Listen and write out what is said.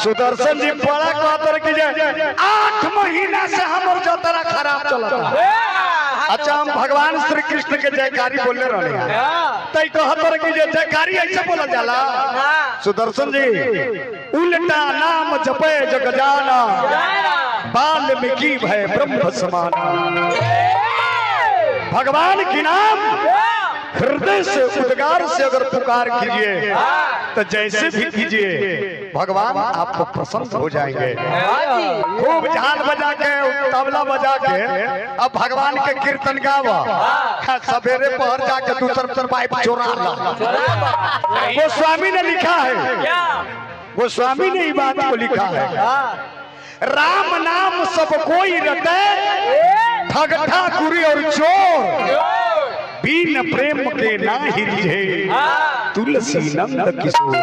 सुदर्शन जी बड़ा कहतर कि 8 महीना से हमर जतरा खराब चलता। अच्छा हम भगवान श्री कृष्ण के जयकारी बोलने रहे तई कहतर कि जयकारी ऐसे बोला जाला। सुदर्शन जी उल्टा नाम जपे जग जाना वाल्मीकि भय ब्रह्म समाना। भगवान की नाम हृदय से उद्गार से अगर पुकार कीजिए तो जैसे भी कीजिए भगवान आपको प्रसन्न हो जाएंगे। खूब झाल बजा के तबला बजा के अब भगवान के कीर्तन गावा। सवेरे पहर जाके दूसर पाइप चोरा ला। वो स्वामी ने लिखा है, वो स्वामी ने ही बात को लिखा है। राम नाम सब कोई रटे ठगठा गुरी और चोर बिन प्रेम के ना ही रिझे तुलसी नंद किशोर।